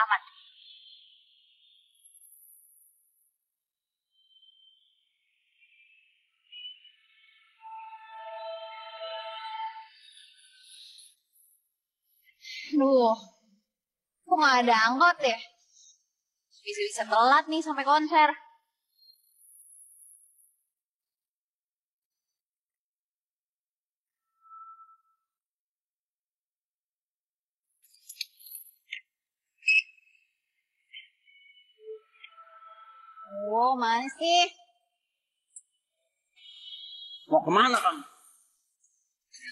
aman. Duh, kok nggak ada angkot ya? Bisa-bisa telat nih sampai konser. Oh, mana sih? Mau kemana kamu?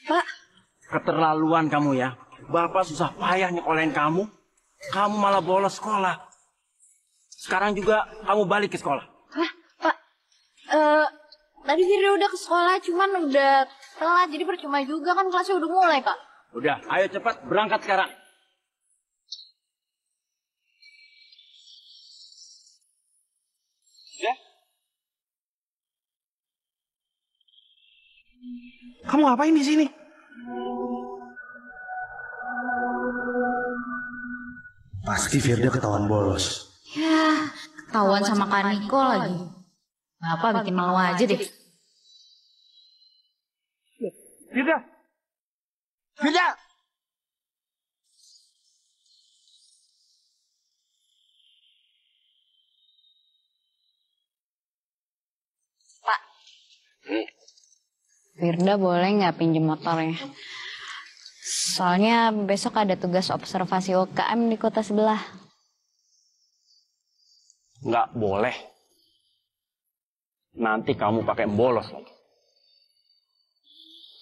Pak, Keterlaluan kamu ya. Bapak susah payah nyekolahin kamu. Kamu malah bolos sekolah. Sekarang juga kamu balik ke sekolah. hah, Pak, eh tadi Firda udah ke sekolah, cuman udah telat, jadi percuma juga kan kelasnya udah mulai, Pak. Udah, ayo cepat berangkat sekarang. Ya? Kamu ngapain di sini? Pasti Firda ketahuan bolos. Ya, ketahuan sama Kak Niko lagi. Bapak bikin malu aja deh. Firda! Firda! Pak, Firda boleh nggak pinjem motornya? Soalnya besok ada tugas observasi UKM di kota sebelah. Nggak boleh. Nanti kamu pakai bolos lagi.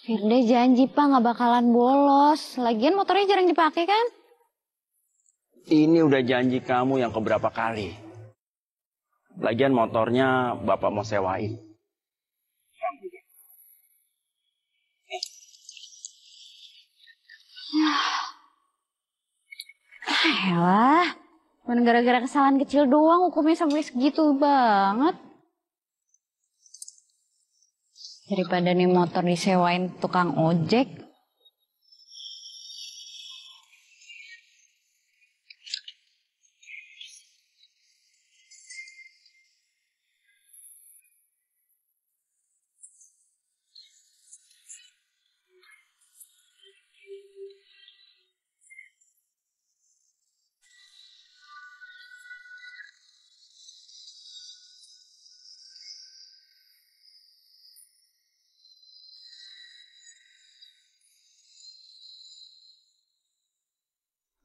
Firda janji Pak nggak bakalan bolos. Lagian motornya jarang dipakai kan? Ini udah janji kamu yang keberapa kali. Lagian motornya Bapak mau sewain. Elah, cuman gara-gara kesalahan kecil doang hukumnya sampai segitu banget. Daripada nih motor disewain tukang ojek.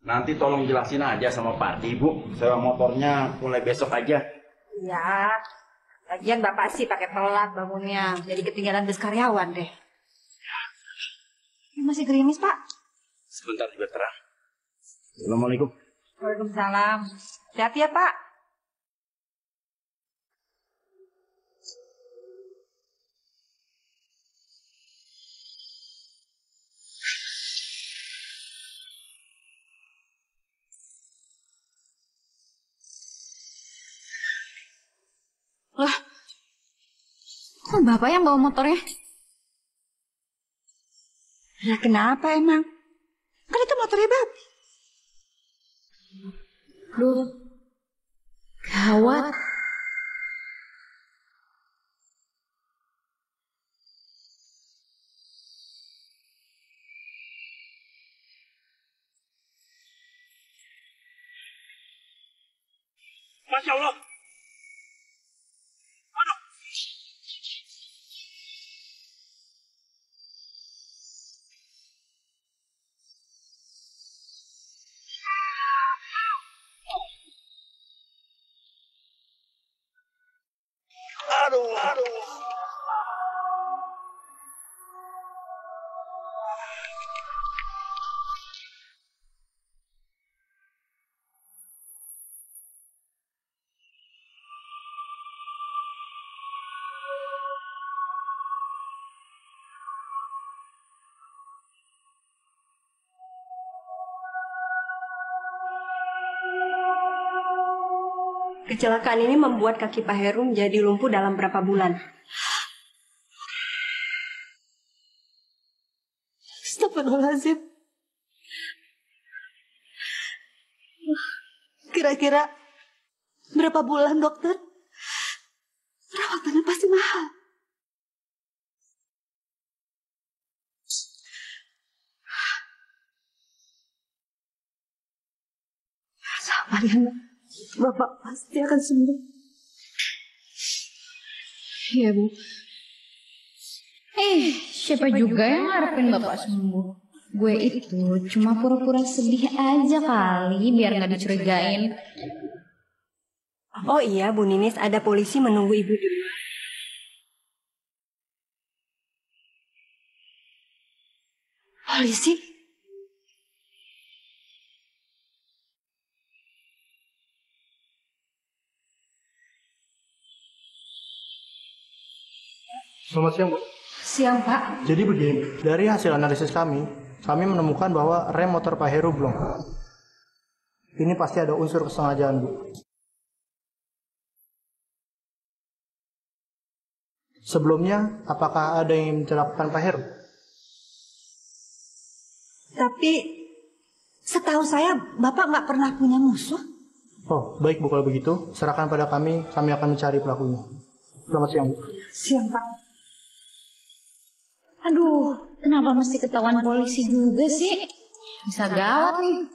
Nanti tolong jelasin aja sama Pak Ibu. Sewa motornya mulai besok aja. Ya, lagian bapak sih pakai telat bangunnya, jadi ketinggalan bus karyawan deh. Ini masih gerimis pak. Sebentar juga terang. Assalamualaikum. Waalaikumsalam. Hati-hati ya pak. Lah, kok bapak yang bawa motornya? Ya kenapa emang? Kan itu motornya bapak. Duh, gawat. Masya Allah. Aduh. Aduh. Kecelakaan ini membuat kaki Pak Heru menjadi lumpuh dalam berapa bulan. Astagfirullahaladzim. Kira-kira berapa bulan, dokter? Perawatannya pasti mahal. Sabar ya, Mbak. Bapak pasti akan sembuh. Iya, Bu. Siapa juga yang ngarepin bapak sembuh? Gue itu cuma pura-pura sedih aja kali biar nggak dicurigain. Oh iya, Bu Ninis, ada polisi menunggu Ibu di luar. Polisi? Selamat siang, Bu. Siang, Pak. Jadi begini, dari hasil analisis kami menemukan bahwa rem motor Pak Heru belum. Ini pasti ada unsur kesengajaan, Bu. Sebelumnya, apakah ada yang mencelakakan Pak Heru? Tapi setahu saya Bapak nggak pernah punya musuh. Oh, baik Bu kalau begitu. Serahkan pada kami akan mencari pelakunya. Selamat siang, Bu. Siang, Pak. Aduh, kenapa mesti ketahuan polisi juga sih? Bisa gawat nih.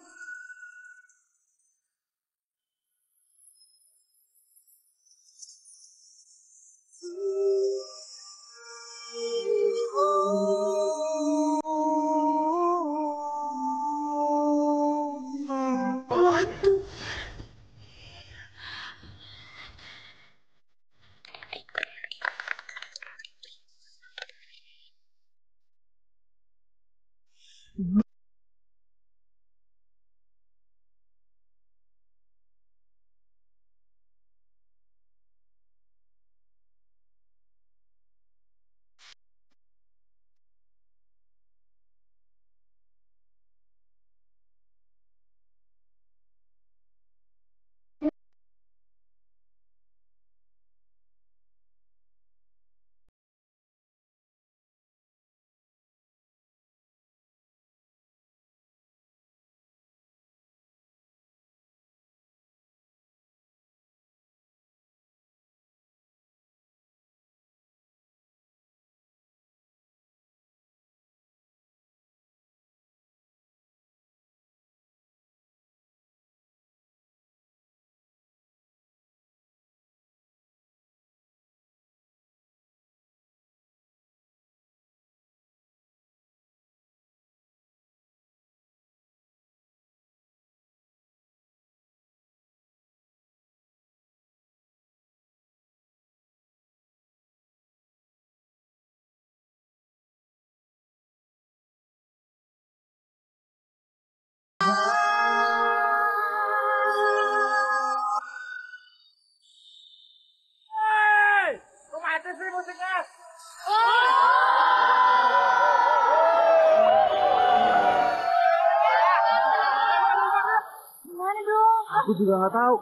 Gimana dong? Aku juga nggak tahu.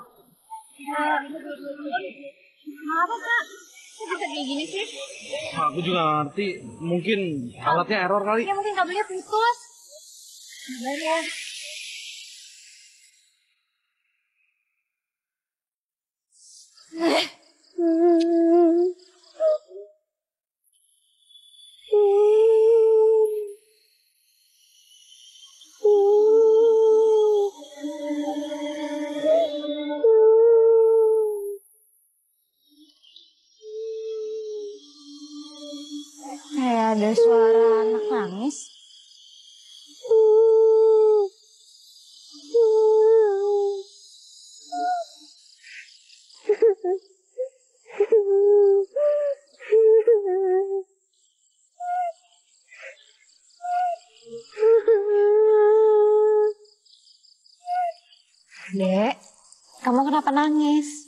Kenapa, Kak? Kok bisa kayak gini sih? Aku juga nggak ngerti. Mungkin alatnya error kali. Ya mungkin kabelnya putus. Sabar ya. Kayak ada suara anak nangis. Dek, kamu kenapa nangis?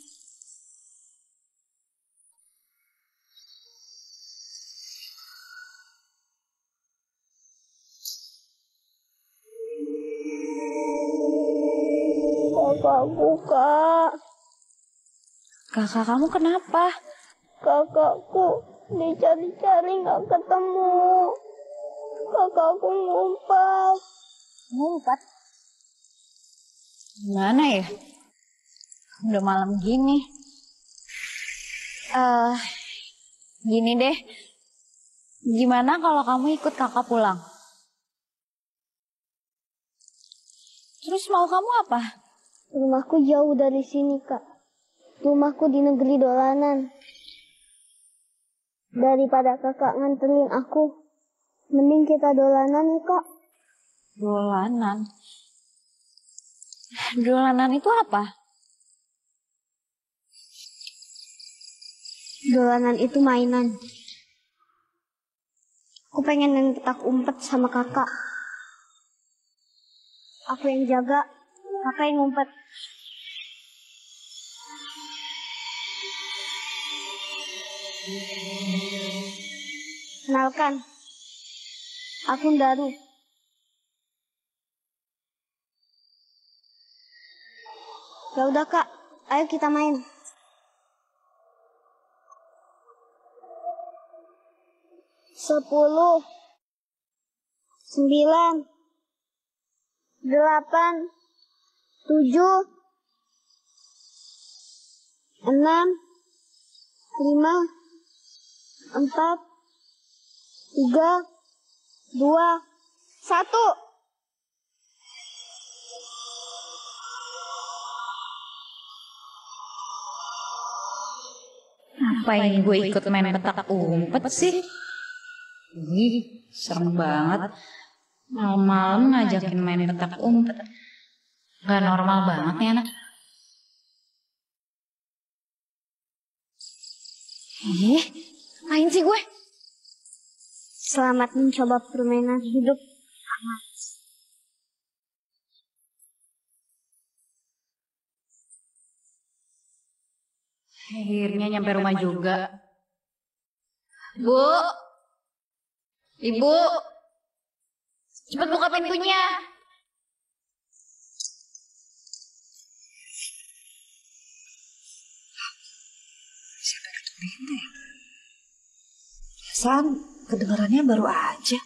Kakakku, Kak. Kakak kamu kenapa? Kakakku dicari-cari nggak ketemu. Kakakku ngumpet. Ngumpet? Gimana ya? Udah malam gini. Eh, Gini deh. Gimana kalau kamu ikut kakak pulang? Terus mau kamu apa? Rumahku jauh dari sini, Kak. Rumahku di negeri dolanan. Daripada kakak nganterin aku, mending kita dolanan ya, Kak. Dolanan. Dolanan itu apa? Dolanan itu mainan. Aku pengen main petak umpet sama kakak. Aku yang jaga, kakak yang ngumpet. Kenalkan, aku Daru. Ya udah Kak, ayo kita main. 10, 9, 8, 7, 6, 5, 4, 3, 2, 1. Ngapain gue ikut main petak umpet sih? Ih, serem banget. Malam-malam ngajakin main petak umpet. Gak normal banget nih anak. Main sih gue. Selamat mencoba permainan hidup. Akhirnya nyampe rumah juga. Bu, Ibu, cepet buka pintunya. San, kedengarannya baru aja.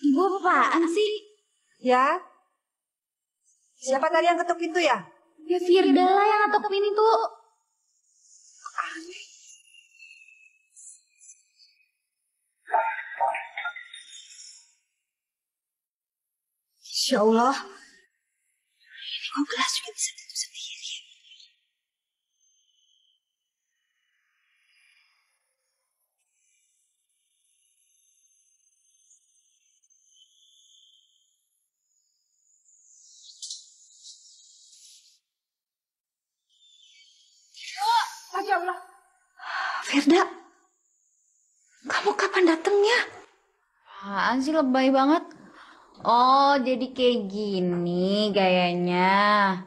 Ibu apaan sih? Ya? Siapa tadi yang ketuk pintu ya? Ya Firda lah yang ngetok pintu. Insya Allah. Ini kok gelas juga bisa tutup sendiri. Masya Allah. Firda, kamu kapan datangnya? Apaan sih lebay banget? Oh, jadi kayak gini gayanya.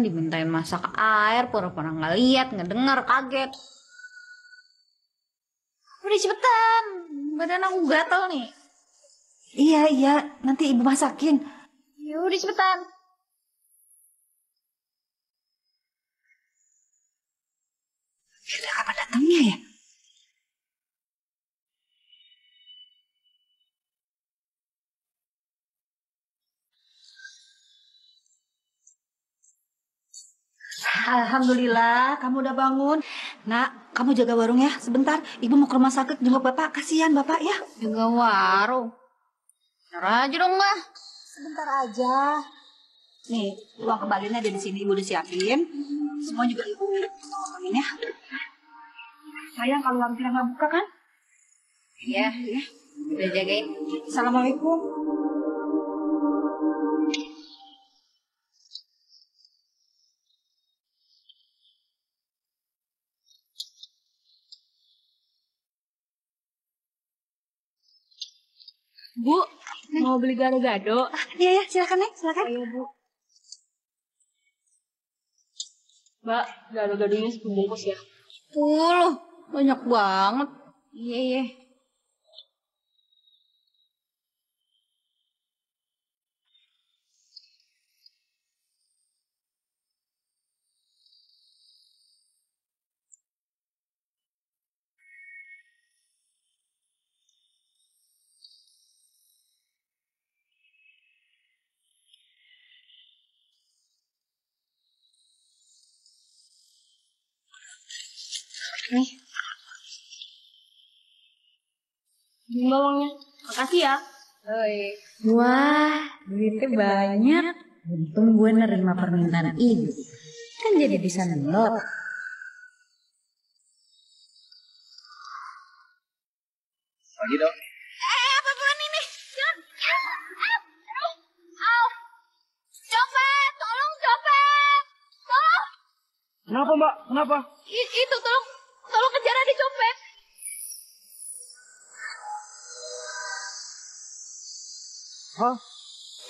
Dimintain masak air, pura-pura nggak lihat, nggak dengar, kaget. Udah cepetan, badan aku gatel nih. Iya, nanti ibu masakin. Udah cepetan. Firda kapan datangnya ya? Alhamdulillah, kamu udah bangun. Nak, kamu jaga warung ya sebentar. Ibu mau ke rumah sakit jenguk bapak. Kasihan bapak ya. Juga warung. Ntar aja dong lah. Sebentar aja. Nih, uang kembaliannya ada di sini. Ibu udah siapin. Semua juga ibu tolongin ya. Sayang kalau hampir nggak buka kan? Iya, udah jagain. Assalamualaikum. Bu, mau beli gado-gado? Iya, silakan Nek, silakan. Ayo Bu. Mbak, gado-gadonya 10 bungkus ya. 10, banyak banget. Iya. Nih. Ini uangnya. Makasih ya. Wah, duitnya banyak. Untung gue nerima permintaan ibu. Kan jadi bisa nendok. Pagi dong. Apaan ini? Jangan. Au. Copet, tolong copet. Tolong. Kenapa Mbak? Kenapa? Itu tolong kejar adik copet. Hah?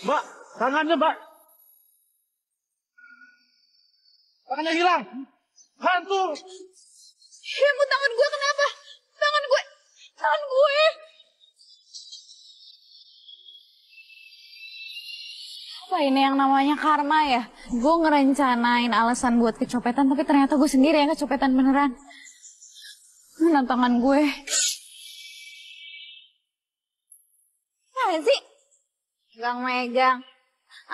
Mbak, tangannya Mbak. Tangannya hilang. Hantu. Ibu, tangan gue kenapa? Tangan gue. Apa ini yang namanya karma ya? Gue ngerencanain alasan buat kecopetan, tapi ternyata gue sendiri yang kecopetan beneran. Mana tangan gue? Apa sih? Megang.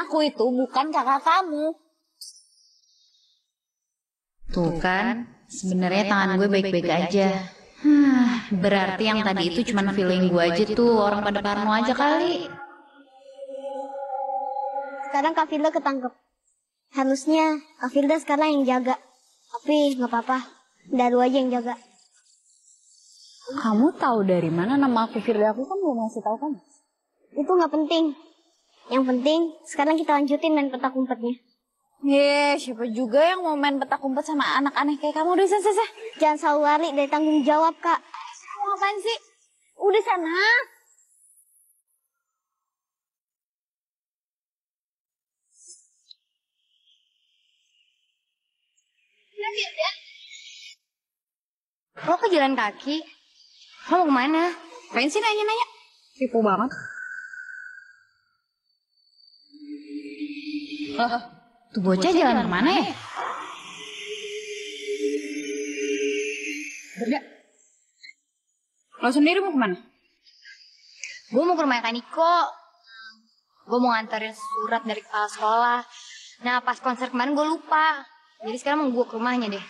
Aku itu bukan kakak kamu. Tuh kan, sebenarnya tangan gue baik-baik aja. Berarti yang tadi itu cuma feeling gue aja tuh, orang pada parno aja kali. Sekarang Kak Firda ketangkep. Harusnya Kak Firda sekarang yang jaga. Tapi nggak apa-apa. Daru aja yang jaga. Kamu tahu dari mana nama aku Firda? Aku kan belum ngasih tahu kamu. Itu nggak penting. Yang penting sekarang kita lanjutin main petak umpetnya. Siapa juga yang mau main petak umpet sama anak aneh kayak kamu? Udah sana. Jangan selalu lari dari tanggung jawab, Kak. Kamu ngapain sih? Udah sana. Lo ke jalan kaki? Lo mau kemana? Ngapain sih nanya-nanya? Tipu banget. Tuh bocah jalan kemana ya? Beda. Lo sendiri mau kemana? Gue mau ke rumah Kak Niko. Gue mau nganterin surat dari kepala sekolah. Nah, pas konser kemarin gue lupa. Jadi sekarang mau gue ke rumahnya deh.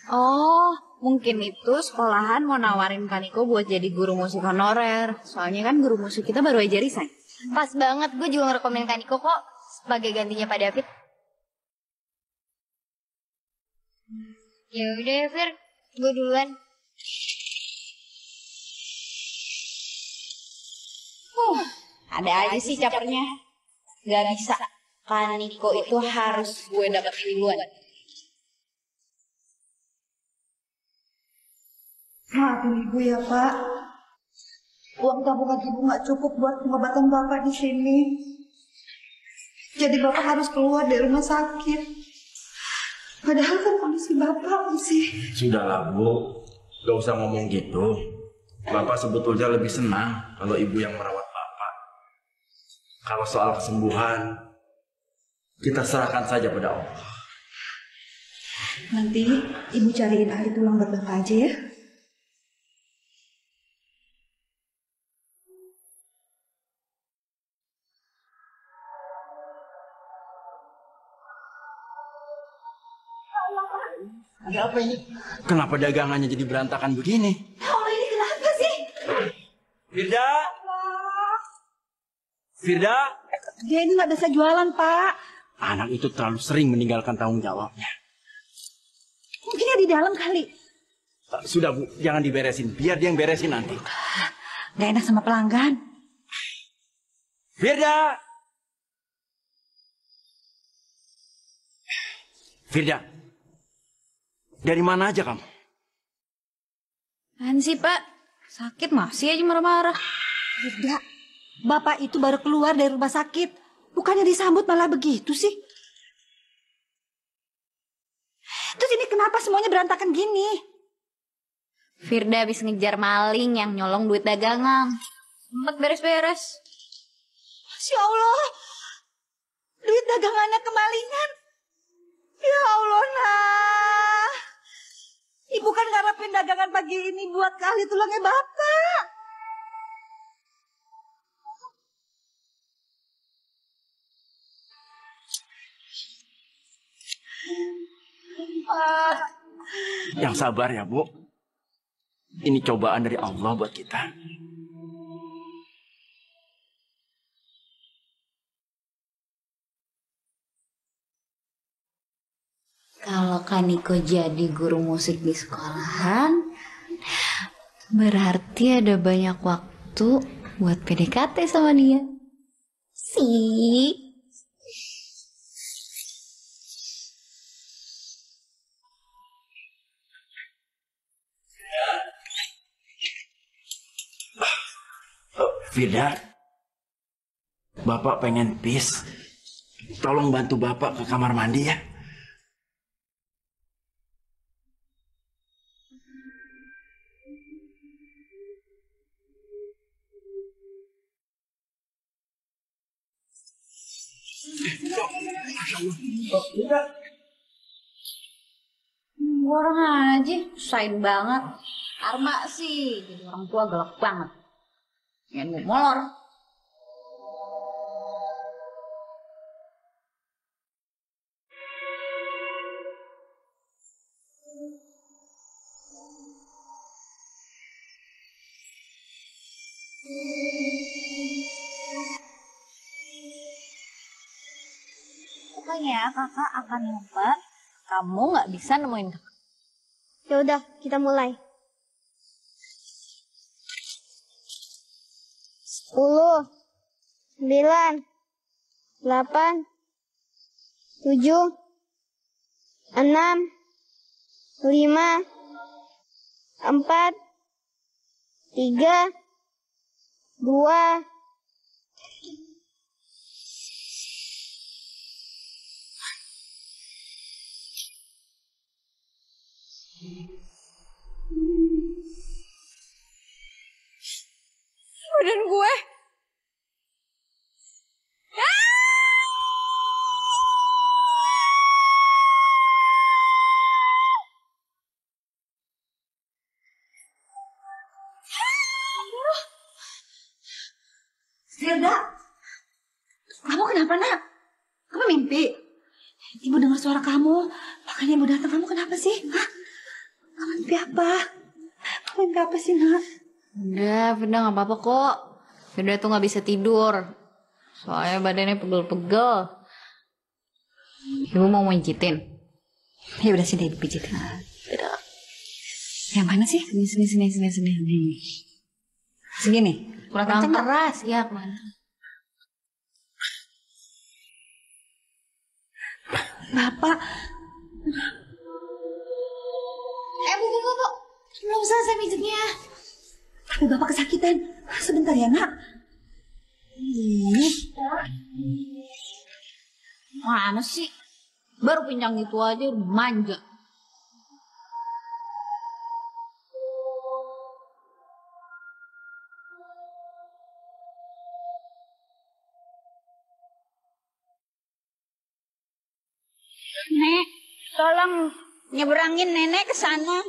Oh, mungkin itu sekolahan mau nawarin Kak Niko buat jadi guru musik honorer. Soalnya kan guru musik kita baru aja resign. Pas banget, gue juga ngerekomen Kak Niko kok sebagai gantinya Pak David. Ya udah ya, Fir. Gue duluan. Ada aja sih capernya. Gak bisa. Kak Niko itu harus gue dapetin duluan. Maafin ibu ya Pak. Uang tabungan ibu nggak cukup buat pengobatan Bapak di sini. Jadi Bapak harus keluar dari rumah sakit. Padahal kan kondisi Bapak masih... Sudahlah Bu, gak usah ngomong gitu. Bapak sebetulnya lebih senang kalau ibu yang merawat Bapak. Kalau soal kesembuhan, kita serahkan saja pada Allah. Nanti ibu cariin ahli tulang buat Bapak aja ya. Ada apa ini? Kenapa dagangannya jadi berantakan begini? Allah, ini kenapa sih? Firda? Firda? Dia ini nggak bisa jualan Pak. Anak itu terlalu sering meninggalkan tanggung jawabnya. Mungkin dia di dalam kali. Sudah Bu, jangan diberesin. Biar dia yang beresin nanti. Gak enak sama pelanggan. Firda! Firda, dari mana aja kamu? Apaan sih, Pak? Sakit masih aja marah-marah. Tidak. Bapak itu baru keluar dari rumah sakit. Bukannya disambut malah begitu sih. Terus ini kenapa semuanya berantakan gini? Firda habis ngejar maling yang nyolong duit dagangan. Sempet beres-beres. Masya Allah. Duit dagangannya kemalingan. Ya Allah, nah. Ibu kan ngarepin dagangan pagi ini buat ke ahli tulangnya Bapak. Yang sabar ya Bu. Ini cobaan dari Allah buat kita. Kalau Kaniko jadi guru musik di sekolahan, berarti ada banyak waktu buat PDKT sama dia. Sih. Firda, Bapak pengen pis. Tolong bantu Bapak ke kamar mandi ya. Orang aja, usahain banget. Arma sih, jadi orang tua galak banget. Yang mau molor. Pokoknya kakak akan ngumpet. Kamu nggak bisa nemuin kakak. Ya udah, kita mulai. 10, 9, 8, 7, 6, 5, 4, 3, 2, Badan gue. Firda, kamu kenapa nak? Kamu mimpi? Ibu dengar suara kamu, makanya ibu datang. Kamu kenapa sih? Hah? Kamu mimpi apa? Kamu mimpi apa sih nak? Udah, Firda nggak apa-apa kok. Firda tuh nggak bisa tidur. Soalnya badannya pegel-pegel. Ibu mau mijitin? Ya udah sini ibu pijitin. Yang mana sih? Sini. Segini. Kurang kenceng keras, ya kemana? Bapak. Bu. Belum selesai mijitnya. Tapi bapak kesakitan. Sebentar ya nak. Mana sih? Baru pincang gitu aja udah manja. Nek, tolong nyeberangin nenek ke sana.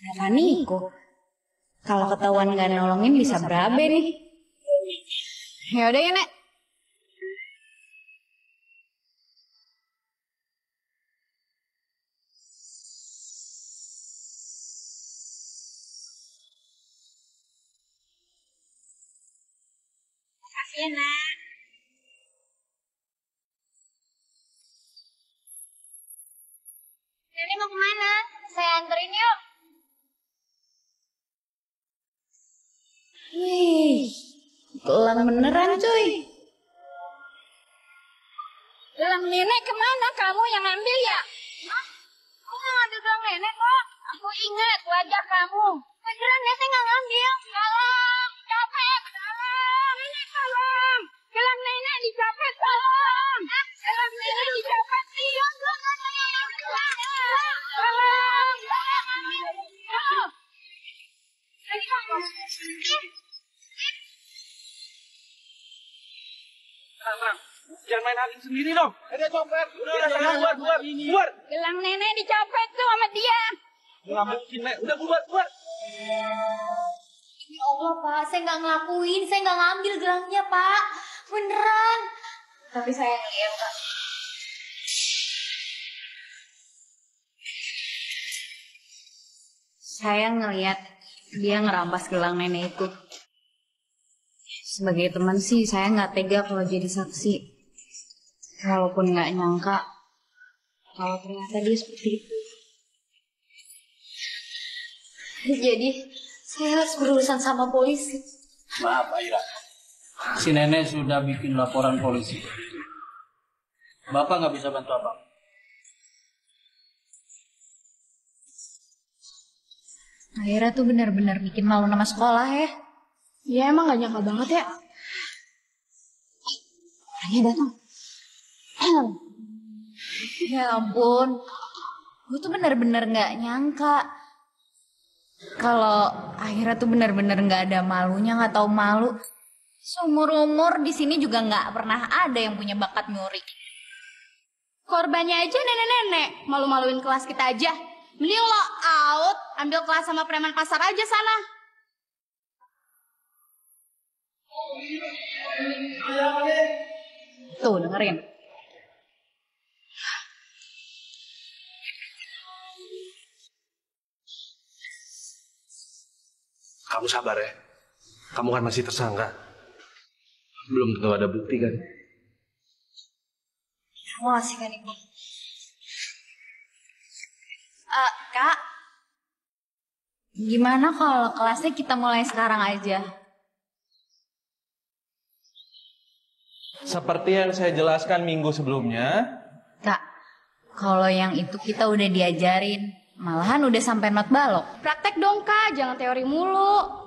Kenapa Niko? Kalau ketahuan nggak nolongin bisa berabe nih. Ya udah ya, Nek. Makasih ya, Nak. Nenek mau kemana? Saya anterin yuk. Wih, gelang beneran cuy. Gelang nenek kemana? Kamu yang ambil ya? Hah? Kamu nggak ngambil gelang nenek kok? Aku ingat wajah kamu. Beneran ya, saya nggak ngambil. Tolong, dicopet. Tolong, nenek tolong. Gelang nenek dicopet, tolong. Gelang nenek dicopet. Iya, gelang nenek yang dicopet. Tolong, tolong. Lagi kamu. Tenang. Jangan main hakim sendiri dong. Ini copet. Udah, keluar. Gelang nenek dicopet tuh sama dia. Nggak mungkin, Nek. Udah, keluar. Ya Allah, Pak. Saya nggak ngelakuin. Saya nggak ngambil gelangnya, Pak. Beneran. Tapi saya ngeliat, Pak. Saya ngelihat dia ngerampas gelang nenek itu. Sebagai teman sih saya nggak tega kalau jadi saksi. Walaupun nggak nyangka kalau ternyata dia seperti itu. Jadi saya harus berurusan sama polisi. Maaf Aira, si nenek sudah bikin laporan polisi. Bapak nggak bisa bantu apa. Akhirnya tuh benar-benar bikin malu nama sekolah ya. Ya emang gak nyangka banget ya. Orangnya datang. Ya ampun, gue tuh benar-benar nggak nyangka kalau akhirnya tuh benar-benar nggak ada malunya, nggak tahu malu. Seumur-umur di sini juga nggak pernah ada yang punya bakat nyuri. Korbannya aja nenek-nenek, malu-maluin kelas kita aja. Mending lo out, ambil kelas sama preman pasar aja sana. Tuh dengerin. Kamu sabar ya. Kamu kan masih tersangka. Belum tentu ada bukti kan. Makasih kan Ibu. Kak, Gimana kalau kelasnya kita mulai sekarang aja? Seperti yang saya jelaskan minggu sebelumnya. Kak, kalau yang itu kita udah diajarin. Malahan udah sampai not balok. praktek dong Kak, jangan teori mulu.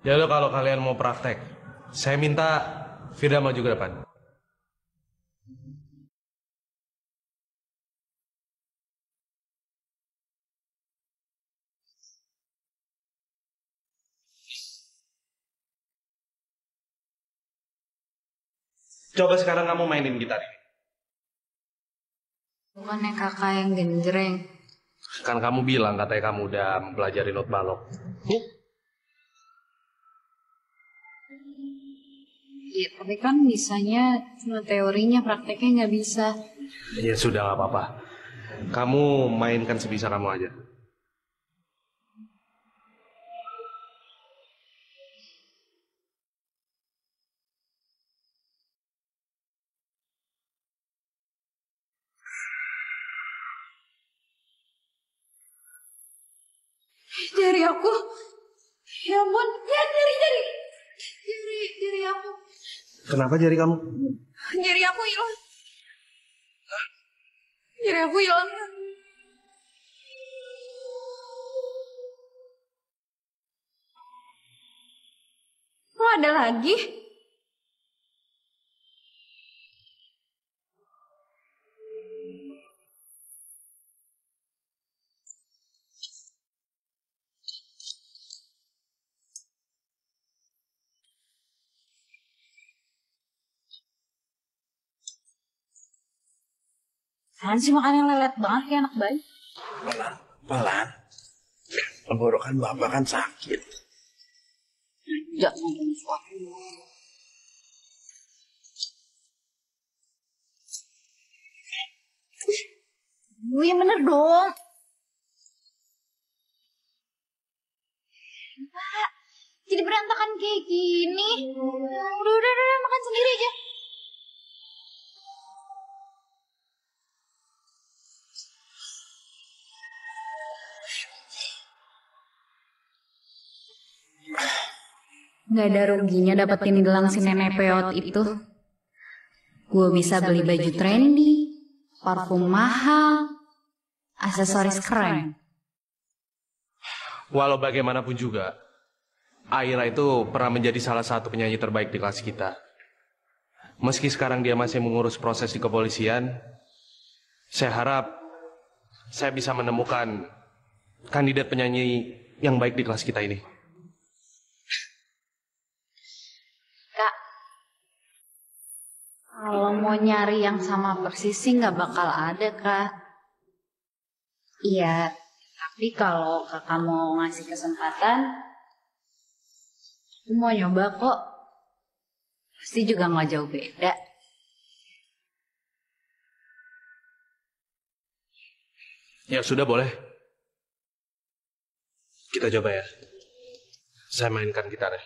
Ya udah kalau kalian mau praktek, saya minta Firda maju ke depan. Coba sekarang kamu mainin gitar ini. Bukannya kakak yang genjreng. Kan kamu bilang katanya kamu udah mempelajari not balok. Iya, tapi kan bisanya cuma teorinya, prakteknya nggak bisa. Ya sudah nggak apa-apa. Kamu mainkan sebisa kamu aja. Jari aku. Ya ampun, ya jari aku. Kenapa jari kamu? Jari aku hilang. Jari aku hilang. Oh, ada lagi? Apaan sih makannya lelet banget kayak anak bayi? Pelan. Tenggorokan bapak kan sakit. Jangan ngomong suatu. Yang bener dong. Pak, jadi berantakan kayak gini. Udah, makan sendiri aja. Gak ada ruginya dapetin gelang si nenek peot itu. Gue bisa beli baju trendy, parfum mahal, aksesoris keren. Walau bagaimanapun juga, Aira itu pernah menjadi salah satu penyanyi terbaik di kelas kita. Meski sekarang dia masih mengurus proses di kepolisian, saya harap saya bisa menemukan kandidat penyanyi yang baik di kelas kita ini. Kak, kalau mau nyari yang sama persis sih nggak bakal ada, Kak. Iya, tapi kalau kakak mau ngasih kesempatan, aku mau nyoba kok. Pasti juga nggak jauh beda. Ya sudah boleh. Kita coba ya. Saya mainkan gitar ya.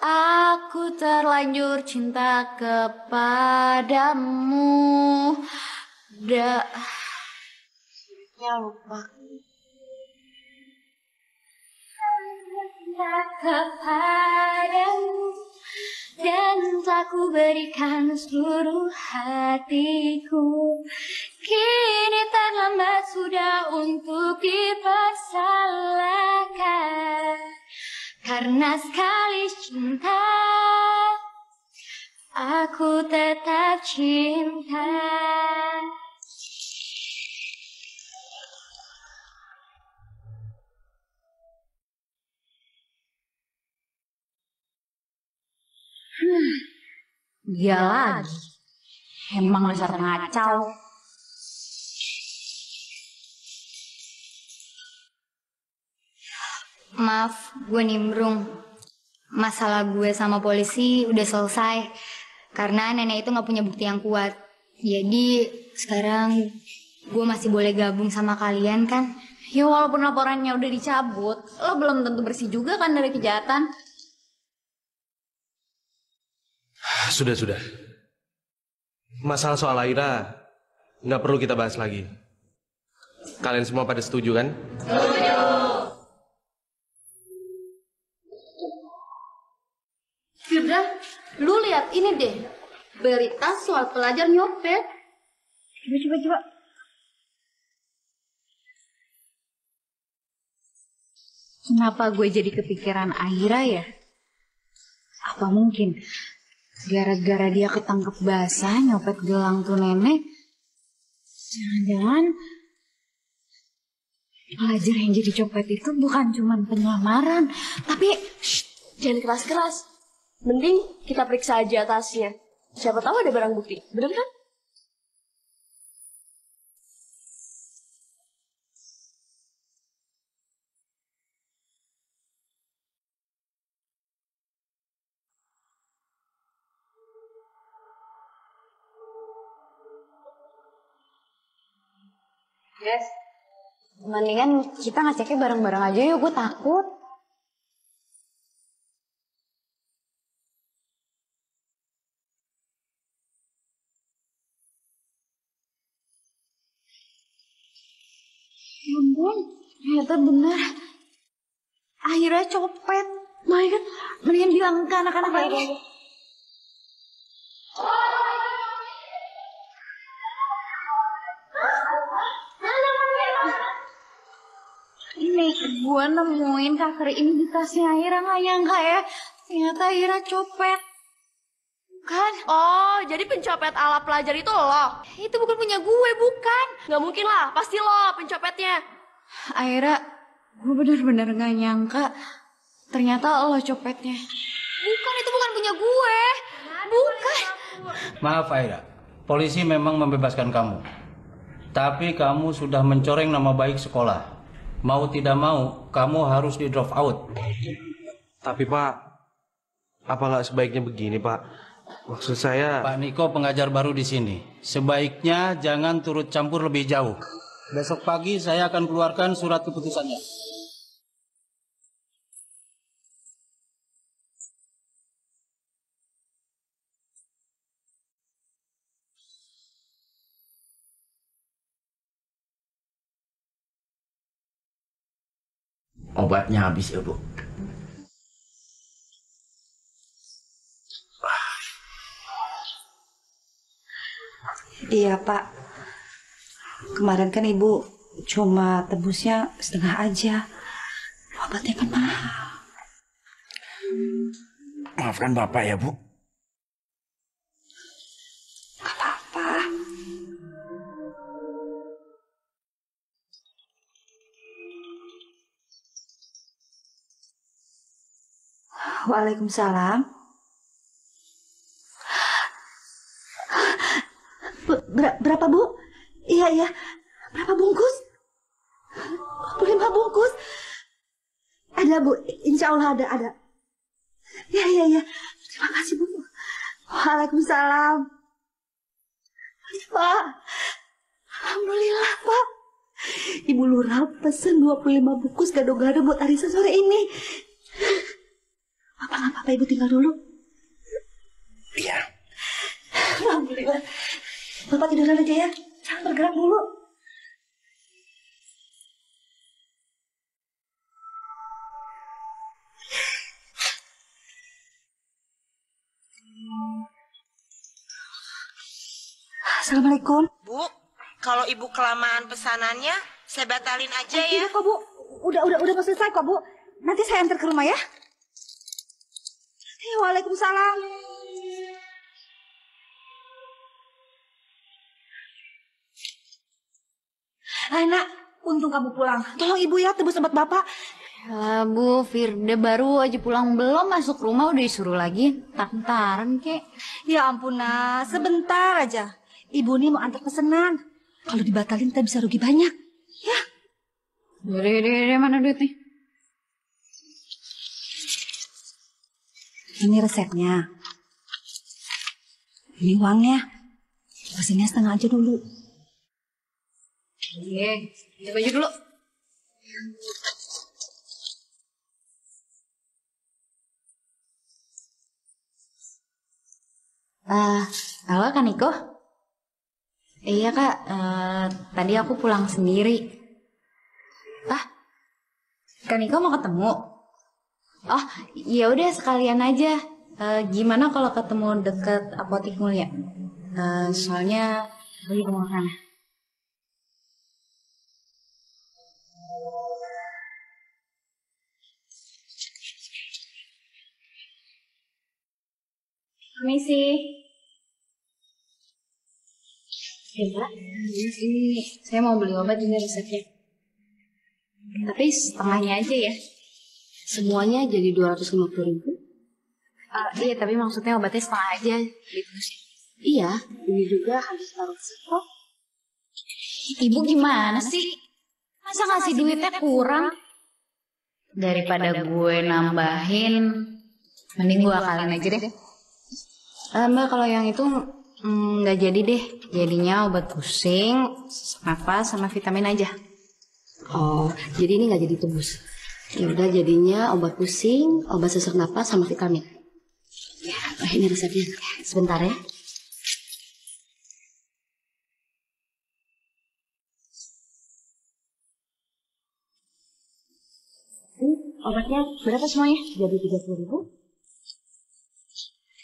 Aku terlanjur cinta kepadamu. Ya lupa. Cinta kepadamu dan tak ku berikan seluruh hatiku. Kini terlambat sudah untuk dipersalahkan. Karena sekali cinta, aku tetap cinta. Dia lagi. Emang dasar ngacau. Maaf, gue nimbrung. Masalah gue sama polisi udah selesai. Karena nenek itu gak punya bukti yang kuat. Jadi sekarang gue masih boleh gabung sama kalian kan? Ya walaupun laporannya udah dicabut, lo belum tentu bersih juga kan dari kejahatan. Sudah. Masalah soal Aira nggak perlu kita bahas lagi. Kalian semua pada setuju kan? Setuju. Firda, lu lihat ini deh. Berita soal pelajar nyopet. Coba. Kenapa gue jadi kepikiran Aira ya? Apa mungkin gara-gara dia ketangkep basah nyopet gelang tuh nenek? Jangan-jangan pelajar yang jadi copet itu bukan cuma penyamaran, tapi jangan keras-keras. Mending kita periksa aja tasnya. Siapa tahu ada barang bukti, bener kan? Yes. Mendingan kita ngeceknya bareng-bareng aja yuk, gue takut. Ya ampun, ternyata benar. Akhirnya copet. My God, mendingan bilang ke anak-anak lagi. Ini gue nemuin cover ini di tasnya Aira, nggak nyangka ya. Ternyata Aira copet. Kan? Oh, jadi pencopet ala pelajar itu lo? Itu bukan punya gue, bukan. Nggak mungkin lah, pasti lo pencopetnya. Aira, gue bener-bener gak nyangka ternyata lo copetnya. Bukan, itu bukan punya gue. Bukan. Maaf Aira, polisi memang membebaskan kamu. Tapi kamu sudah mencoreng nama baik sekolah. Mau tidak mau, kamu harus di drop out. Tapi Pak, apa nggak sebaiknya begini Pak? Maksud saya... Pak Niko pengajar baru di sini. Sebaiknya jangan turut campur lebih jauh. Besok pagi saya akan keluarkan surat keputusannya. Obatnya habis ya, Bu. Iya, Pak. Kemarin kan Ibu cuma tebusnya setengah aja. Obatnya kan mahal. Maafkan Bapak ya, Bu. Gak apa-apa. Waalaikumsalam. Berapa, Bu? Iya. Berapa bungkus? 25 bungkus. Ada, Bu. Insya Allah ada. Iya. Terima kasih, Bu. Waalaikumsalam. Pak, alhamdulillah Pak. Ibu Lurah pesen 25 bungkus gado-gado buat arisan sore ini. Apa nggak apa-apa Ibu tinggal dulu? Iya. Alhamdulillah. Bapak tiduran aja ya, jangan bergerak dulu. Assalamualaikum. Bu, kalau ibu kelamaan pesanannya, saya batalin aja ya. Iya kok Bu, udah mau selesai kok Bu. Nanti saya antar ke rumah ya. Waalaikumsalam. Nak, untung kamu pulang. Tolong ibu ya tebus obat bapak. Ya, Bu, Firda baru aja pulang, belum masuk rumah udah disuruh lagi. Taran kek. Ya ampun nak, sebentar aja. Ibu nih mau antar pesanan. Kalau dibatalin kita bisa rugi banyak. Ya. Dede, mana duitnya? Ini resepnya. Ini uangnya. Pesennya setengah aja dulu. Iya, kita baju dulu. Halo Kak Niko? Iya Kak, tadi aku pulang sendiri. Kak Niko mau ketemu? Oh, ya udah sekalian aja. Gimana kalau ketemu deket Apotik Mulia? Soalnya aku juga mau sana. Permisi. Ya, Mbak. Ini saya mau beli obat ini resepnya. Tapi setengahnya aja ya. Semuanya jadi 250.000. Iya, tapi maksudnya obatnya setengah aja. Iya, ini juga habis taruh kok. Ibu gimana sih? Masa ngasih duitnya kurang? Daripada gue nambahin, mending gue akalin aja deh. Mbak, kalau yang itu nggak jadi deh. Jadinya obat pusing, sesak nafas, sama vitamin aja. Oh, jadi ini nggak jadi tebus. Ya udah jadinya obat pusing, obat sesak napas sama vitamin. Ya, ini resepnya. Sebentar ya. Obatnya berapa semuanya? Jadi 30.000.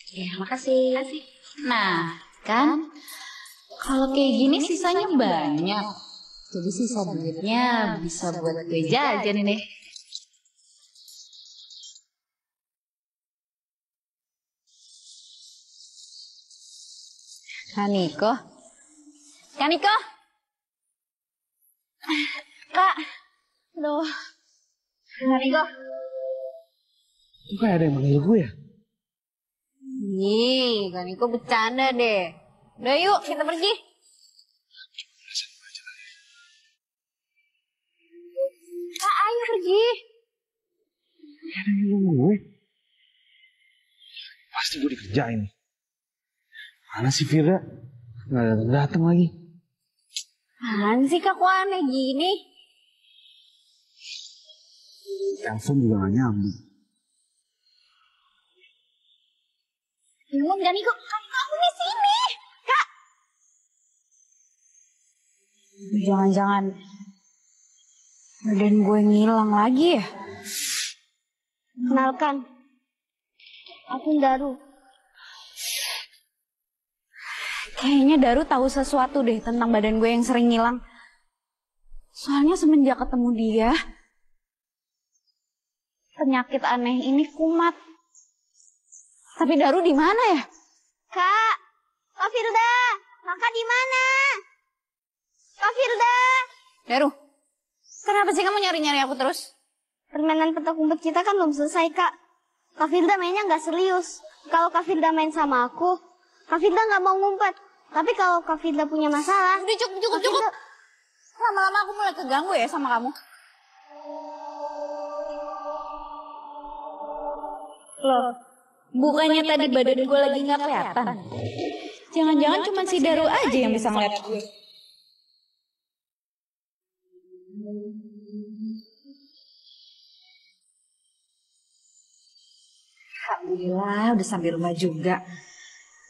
Ya, makasih. Nah, kan kalau kayak gini sisanya banyak. Jadi sisa duitnya bisa buat gue jajan deh. Kaniko. Kak. Aduh. Kaniko. Kok ada yang manggil gue ya? Nih, Kaniko bercanda deh. Udah yuk, kita pergi. Kak, ayo pergi. Ada yang ngomong gue. Pasti gue dikerjain. Mana sih Firda? Nggak datang lagi. Apaan sih Kak, kok aneh gini? Telepon juga nggak nyambung. Belum, Kaniko. Kamu di sini. Kak. Jangan-jangan badan gue ngilang lagi ya? Kenalkan, aku Daru. Kayaknya Daru tahu sesuatu deh tentang badan gue yang sering ngilang. Soalnya semenjak ketemu dia, penyakit aneh ini kumat. Tapi Daru di mana ya? Kak Firda, Kakak di mana? Kak Firda. Daru, kenapa sih kamu nyari-nyari aku terus? Permainan petak umpet kita kan belum selesai, Kak. Kak Firda mainnya nggak serius. Kalau Kak Firda main sama aku, Kak Firda nggak mau ngumpet. Tapi kalau Kak Firda punya masalah... Udah cukup. Lama-lama aku mulai keganggu ya sama kamu. Loh, bukannya tadi badan gue lagi nggak kelihatan? Jangan-jangan cuma si Daru aja yang bisa ngeliat gue. Alhamdulillah udah sampai rumah juga.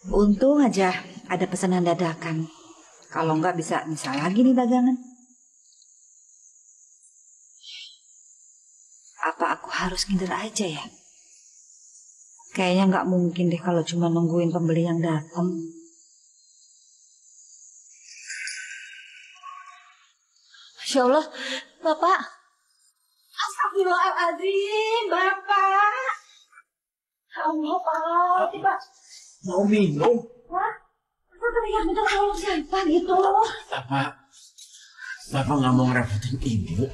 Untung aja ada pesanan dadakan. Kalau nggak bisa lagi nih dagangan. Apa aku harus ngider aja ya? Kayaknya nggak mungkin deh kalau cuma nungguin pembeli yang datang. Masya Allah, Bapak. Astagfirullahaladzim, Bapak. Allah, Pak. Tiba. Mau minum? Hah? Kok teriak-teriak kalau siapa gitu? Bapak nggak mau ngerepotin ibu.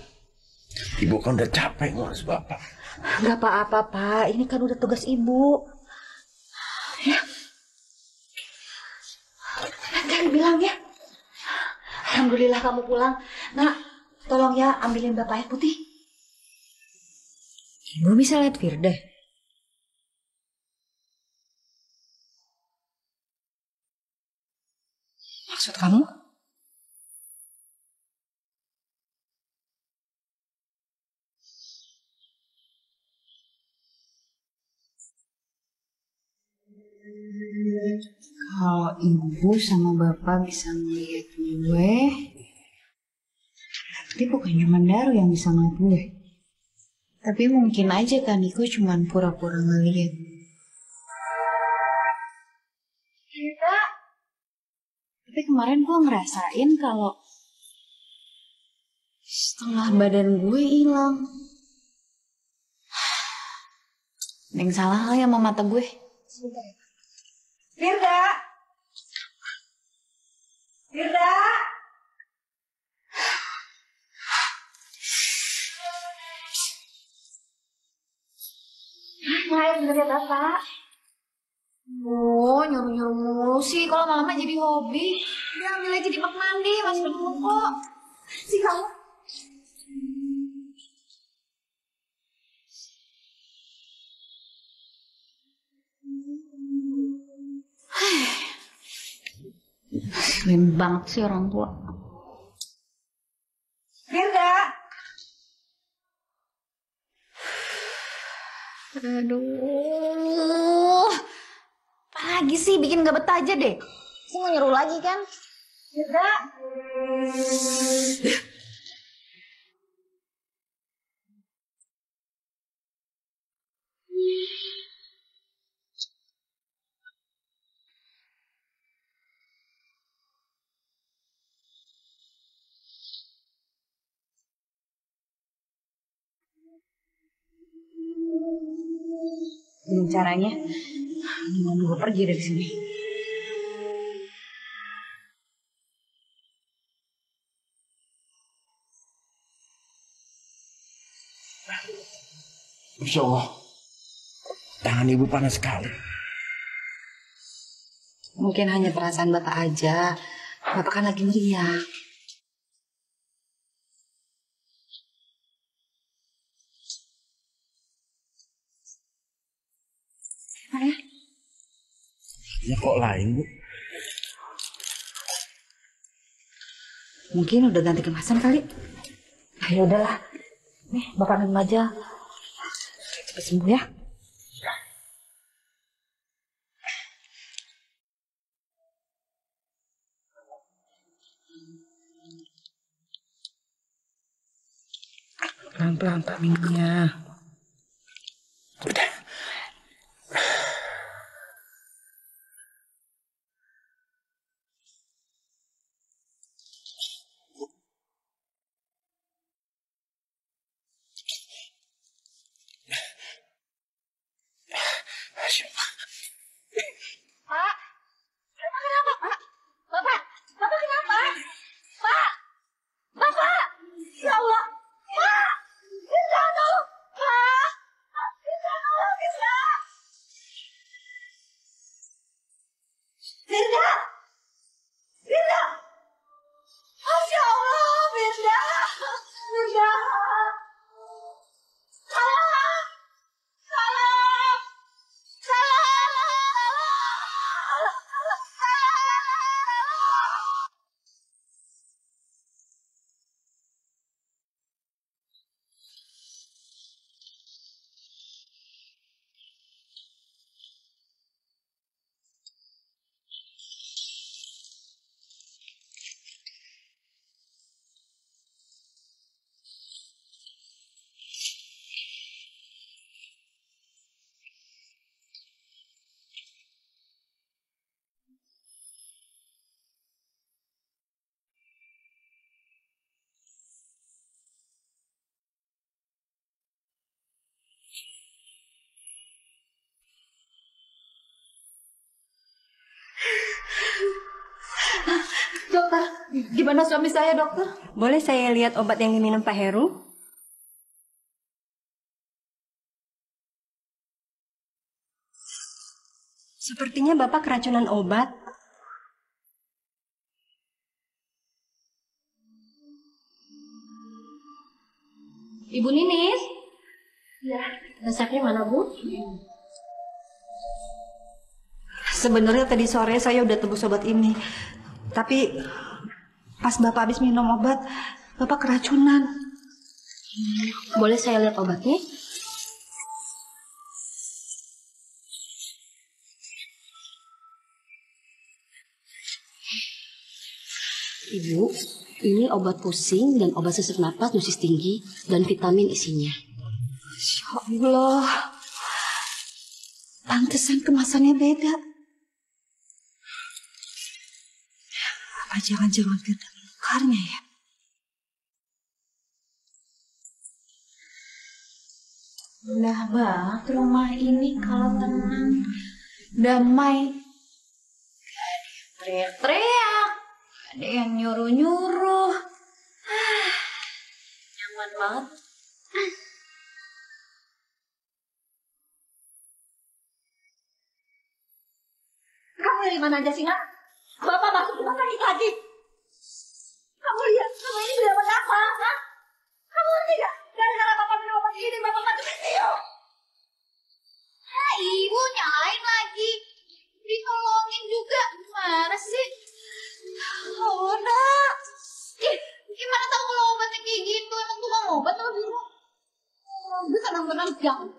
Ibu kan udah capek ngurus Bapak. Gak apa-apa, Pak. Ini kan udah tugas Ibu. Ya. Kali bilang ya. Alhamdulillah kamu pulang. Nak, tolong ya ambilin Bapak air putih. Ibu bisa lihat Firda. Maksud kamu? Kalau ibu sama bapak bisa melihat gue, berarti bukan cuma Daru yang bisa ngeliat gue. Tapi mungkin aja kan Niko cuma pura-pura ngeliat. Tapi kemarin gue ngerasain kalau setengah badan gue hilang. Ada yang salah kali sama mata gue. Sebentar ya. Firda. Firda. Nah, sebenarnya Bapak. Oh, nyuruh-nyuruh mulu sih. Kalau lama-lama jadi hobi. Udah ambil aja di bak mandi, masih penuh kok. Si kamu. Keren banget sih orang tua. Firda. Aduh. Apa lagi sih? Bikin gak betah aja deh. Sih mau nyuruh lagi kan? Firda. Dengan caranya, dengan gue pergi dari sini. Masya Allah, tangan ibu panas sekali. Mungkin hanya perasaan Bapak aja. Bapak kan lagi meriang. Ya kok lain, Bu? Mungkin udah ganti kemasan kali. Ya udahlah. Nih, Bapak minum aja. Cepat sembuh ya. Pelan-pelan Pak minumnya. Udah. Pak. Bapak kenapa, Pak? Bapak. Bapak kenapa? Pak. Bapak. Ya Allah. Pak. Firda tolong. Pak. Firda tolong. Gimana suami saya, dokter? Boleh saya lihat obat yang diminum Pak Heru? Sepertinya Bapak keracunan obat. Ibu Ninis? Ya, resepnya mana, Bu? Sebenarnya tadi sore saya udah tebus obat ini. Tapi pas Bapak habis minum obat, Bapak keracunan. Boleh saya lihat obatnya? Ibu, ini obat pusing dan obat sesak napas dosis tinggi dan vitamin isinya. Ya Allah, pantesan kemasannya beda. Apa jangan-jangan Firda menukarnya ya? Indah banget rumah ini kalau tenang, damai. Gak ada yang teriak-teriak, gak ada yang nyuruh-nyuruh. Nyaman banget. Kamu dari mana aja sih, nak? Bapak masuk rumah sakit lagi. Kamu lihat, kamu ini sudah dapat apa? Hah? Kamu ngerti gak? Gara-gara Bapak minum obat ini, Bapak mati kecil. Ibu nyalain lagi. Ditolongin juga. Gimana sih? Oh, nak. Ih, gimana tahu kalau obatnya kayak gitu? Emang tukang obat atau biru? Gue kadang-kadang jangan.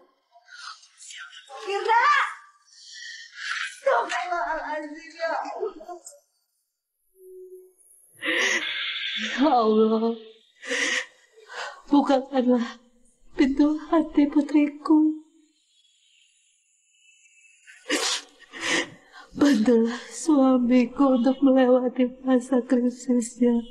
Firda! Astagfirullahaladzim, ya Allah. Ya Allah, bukakanlah pintu hati putriku. Bantulah suamiku untuk melewati masa krisisnya.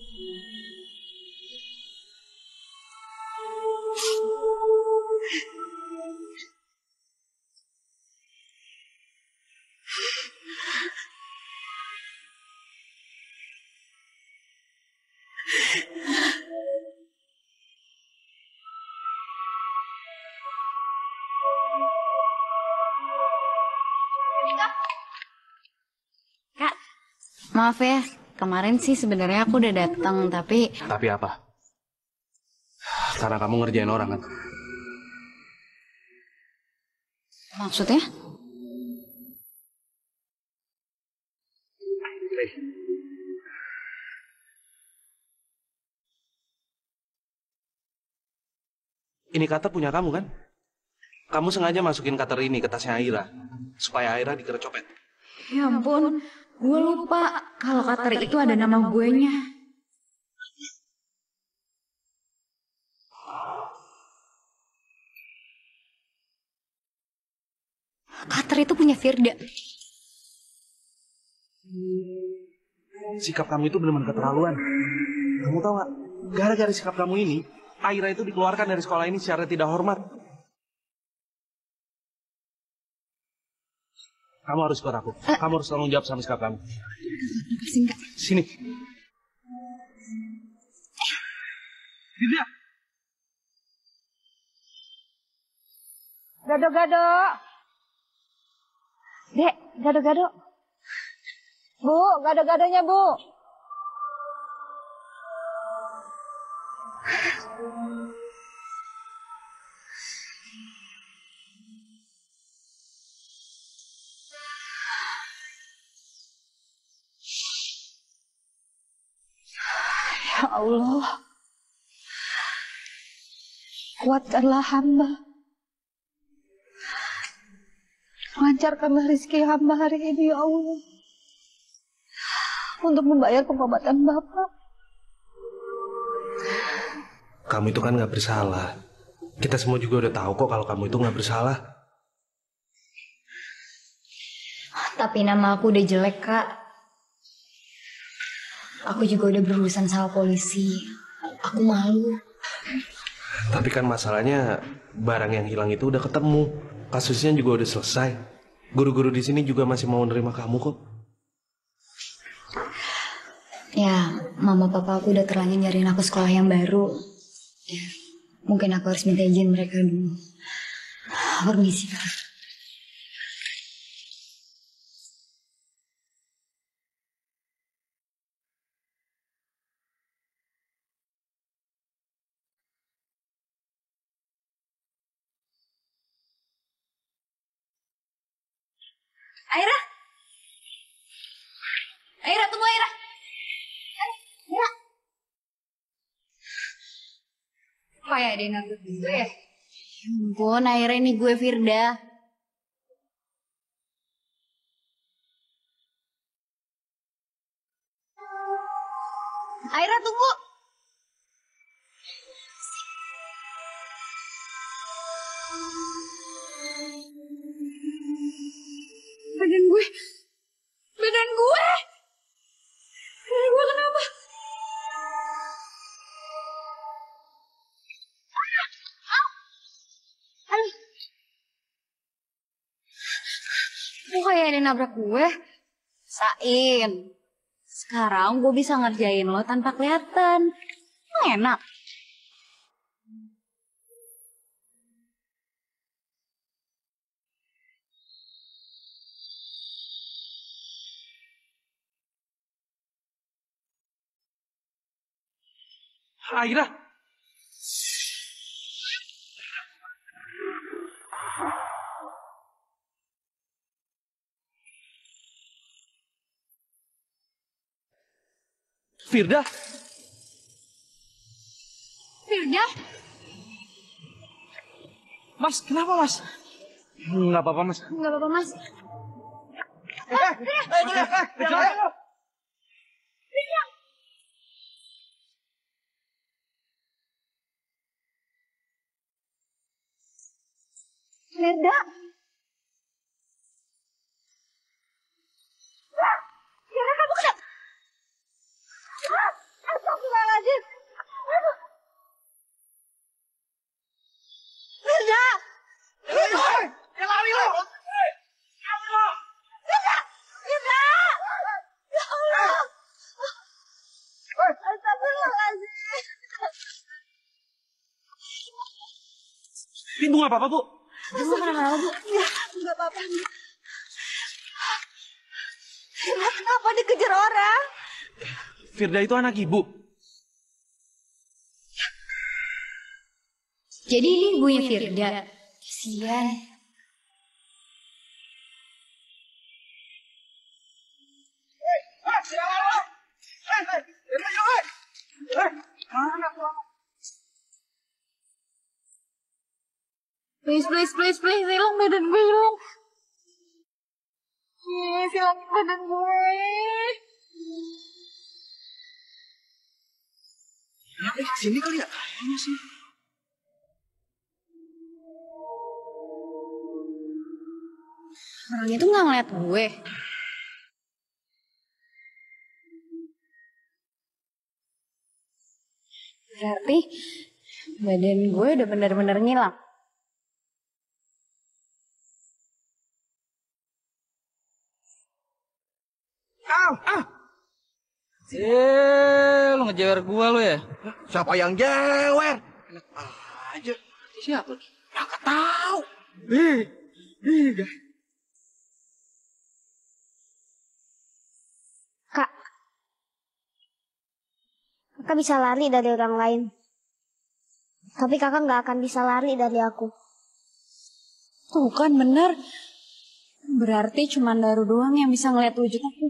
Kak, maaf ya, kemarin sih sebenarnya aku udah datang, tapi... Tapi apa? Karena kamu ngerjain orang kan? Maksudnya? Ini cutter punya kamu kan? Kamu sengaja masukin cutter ini ke tasnya Aira, supaya Aira dikira copet. Ya ampun, gue lupa kalau cutter itu ada nama gue-nya. Cutter itu punya Firda. Sikap kamu itu benar-benar keterlaluan. Kamu tahu nggak? Gara-gara sikap kamu ini, Aira itu dikeluarkan dari sekolah ini secara tidak hormat. Kamu harus ikut aku. Kamu harus tanggung jawab sama sikap kamu. Sini. Firda. Gado-gado. Dek, gado-gado. Bu, gado-gadonya, Bu. Ya Allah, kuatkanlah hamba. Lancarkanlah rezeki hamba hari ini, ya Allah. Untuk membayar pengobatan Bapak. Kamu itu kan nggak bersalah. Kita semua juga udah tahu kok kalau kamu itu nggak bersalah. Tapi nama aku udah jelek, Kak. Aku juga udah berurusan sama polisi. Aku malu. Tapi kan masalahnya barang yang hilang itu udah ketemu. Kasusnya juga udah selesai. Guru-guru di sini juga masih mau nerima kamu kok. Ya, mama papa aku udah terlanjur nyariin aku sekolah yang baru. Ya, mungkin aku harus minta izin mereka dulu. Permisi, Kak. Aira! Aira, tunggu Aira! Aira! Kok ya ada yang nangkep gue ya? Ampun, Aira ini gue Firda. Aira, tunggu! Badan gue. Badan gue. Badan gue kenapa? Kok kayak ada yang nabrak gue? Sain. Sekarang gue bisa ngerjain lo tanpa kelihatan. Enak. Aira. Firda. Firda? Mas, kenapa Mas? Nggak apa-apa Mas. Nggak apa-apa, Mas. Firda! Firda, kamu kenapa? Astagfirullahaladzim! Firda! Firda! Yang lari lo! Firda! Firda! Ya Allah! Astagfirullahaladzim! Ibu nggak apa-apa, Bu? Ibu kenapa, Bu? Ya, nggak apa-apa. Firda, kenapa dikejar orang? Firda itu anak Ibu. Jadi ini ibunya Firda. Kasian. Please, hilang badan gue, hilang. Hilangin badan gue. Sini kali ya? Kayaknya sih. Orang itu nggak ngeliat gue. Berarti badan gue udah benar-benar ngilang. Lu ngejewer gua lu ya? Siapa yang jewer? Enak aja. Siapa? Nggak tahu. Kak, kakak bisa lari dari orang lain. Tapi kakak nggak akan bisa lari dari aku. Tuh kan bener. Berarti cuma Daru doang yang bisa ngeliat wujud aku.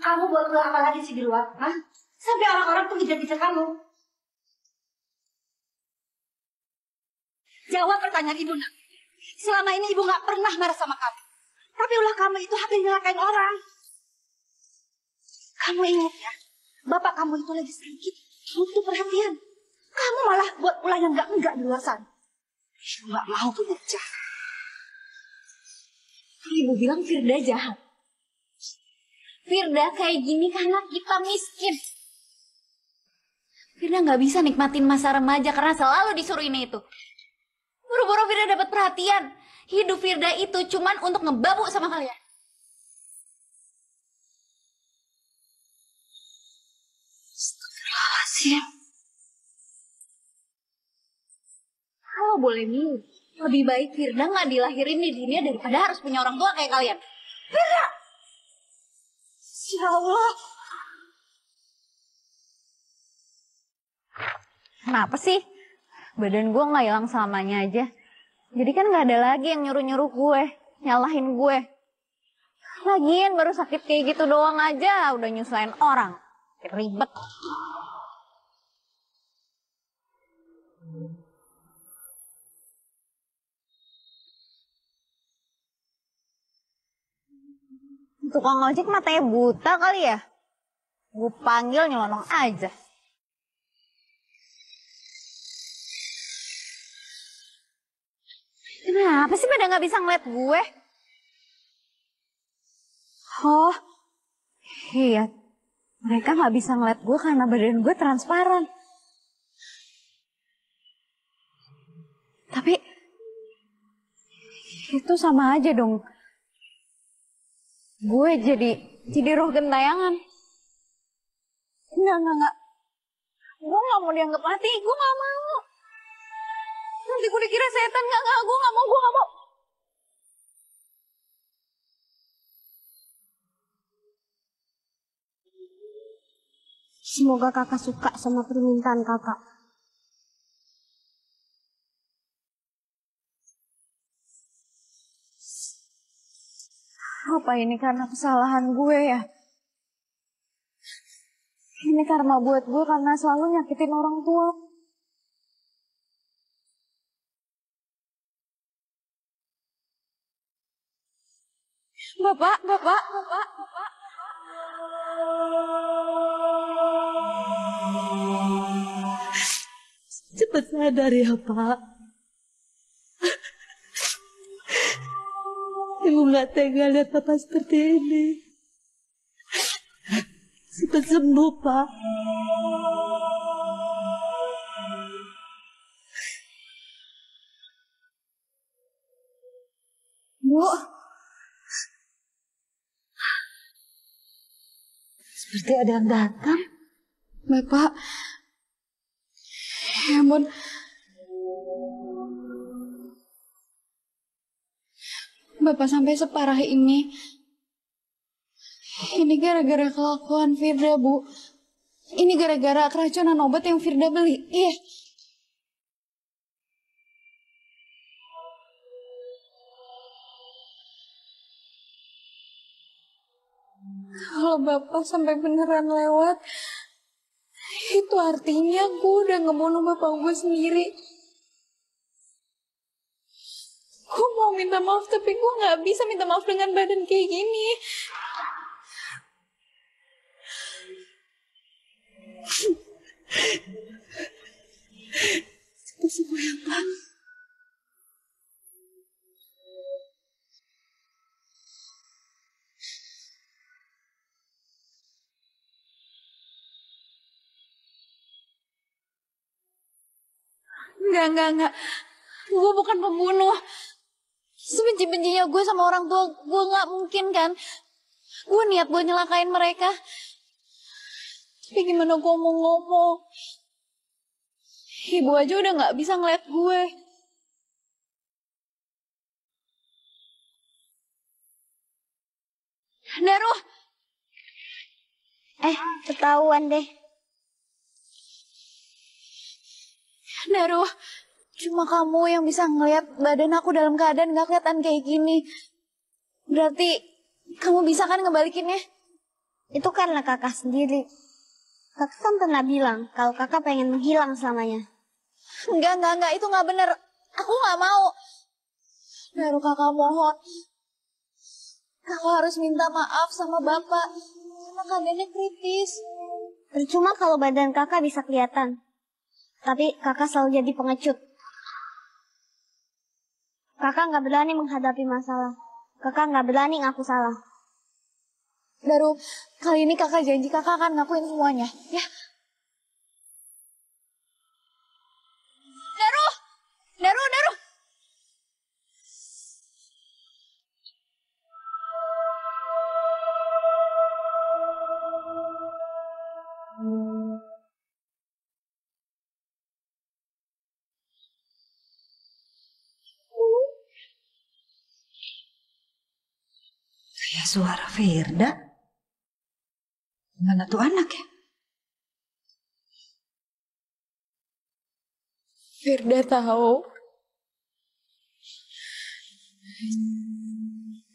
Kamu buat apa lagi sih di luar? Hah? Sampai orang-orang tuh ngejar-ngejar kamu. Jawab pertanyaan ibu, nak. Selama ini ibu nggak pernah marah sama kamu. Tapi ulah kamu itu hampir nyelakain orang. Kamu ingat ya, bapak kamu itu lagi sakit, butuh perhatian. Kamu malah buat ulah yang enggak di luar sana. Ibu nggak mau punya jahat. Ibu bilang Firda jahat. Firda kayak gini karena kita miskin. Firda nggak bisa nikmatin masa remaja karena selalu disuruh ini itu. Buru-buru Firda dapat perhatian. Hidup Firda itu cuman untuk ngebabu sama kalian. Astagfirullahaladzim. Kalau boleh milih, lebih baik Firda nggak dilahirin di dunia daripada harus punya orang tua kayak kalian. Firda! Ya Allah. Kenapa sih? Badan gue nggak hilang selamanya aja. Jadi kan nggak ada lagi yang nyuruh-nyuruh gue, nyalahin gue. Lagian baru sakit kayak gitu doang aja, udah nyusahin orang. Ribet. Tukang ojek matanya buta kali ya? Gue panggil nyelonong aja. Kenapa sih pada nggak bisa ngeliat gue? Oh, iya. Mereka nggak bisa ngeliat gue karena badan gue transparan. Tapi itu sama aja dong. Gue jadi roh gentayangan. Enggak. Gue nggak mau dianggap mati. Gue nggak mau. Nanti gue dikira setan. Enggak. Gue nggak mau. Semoga kakak suka sama permintaan kakak. Apa ini karena kesalahan gue ya? Ini karma buat gue karena selalu nyakitin orang tua. Bapak. Cepat sadar ya, Pak. Ibu nggak tega lihat Papa seperti ini. Cepat sembuh, Pak. Bu. Seperti ada yang datang. Bapak. Ya ampun. Bapak sampai separah ini. Ini gara-gara kelakuan Firda, Bu. Ini gara-gara keracunan obat yang Firda beli. Iya. Kalau Bapak sampai beneran lewat, itu artinya gue udah ngebunuh Bapak gue sendiri. Gue mau minta maaf, tapi gue gak bisa minta maaf dengan badan kayak gini. Cepat sembuh ya, Pak. Enggak. Gue bukan pembunuh. Sebenci-bencinya gue sama orang tua gue gak mungkin kan. Gue niat buat nyelakain mereka. Tapi gimana gue mau ngomong? Ibu aja udah gak bisa ngeliat gue. Daruh. Ketahuan deh. Daruh, cuma kamu yang bisa ngeliat badan aku dalam keadaan gak kelihatan kayak gini. Berarti kamu bisa kan ngebalikinnya? Itu karena kakak sendiri. Kakak kan pernah bilang kalau kakak pengen menghilang selamanya. Enggak, itu gak bener. Aku gak mau. Daruh, kakak mohon. Kakak harus minta maaf sama Bapak. Karena keadaannya kritis. Percuma kalau badan kakak bisa kelihatan. Tapi kakak selalu jadi pengecut. Kakak nggak berani menghadapi masalah. Kakak nggak berani ngaku salah. Daruh, kali ini kakak janji kakak akan ngakuin semuanya, ya? Suara Firda? Mana tuh anak ya? Firda tahu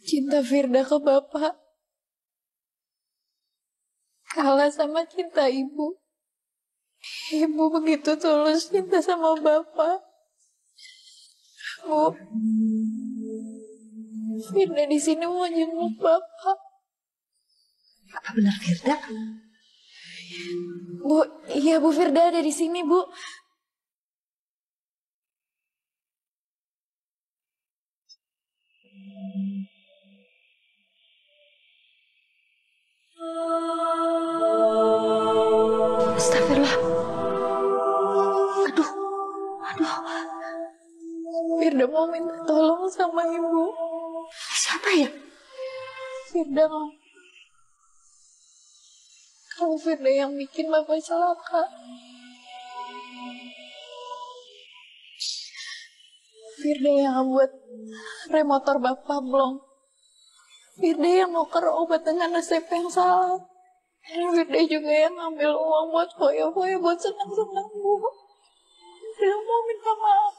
cinta Firda ke Bapak kalah sama cinta Ibu. Ibu begitu tulus cinta sama Bapak. Bu, Firda di sini mau jenguk Bapak. Apa benar Firda? Bu, iya Bu, Firda ada di sini, Bu. Astagfirullah. Aduh. Firda mau minta tolong sama Ibu. Siapa ya? Firda mau. Kalau Firda yang bikin Bapak celaka. Firda yang buat rem motor Bapak blong. Firda yang nuker obat dengan resep yang salah. Dan Firda juga yang ngambil uang buat foya-foya buat senang-senang, Bu. Firda mau minta maaf.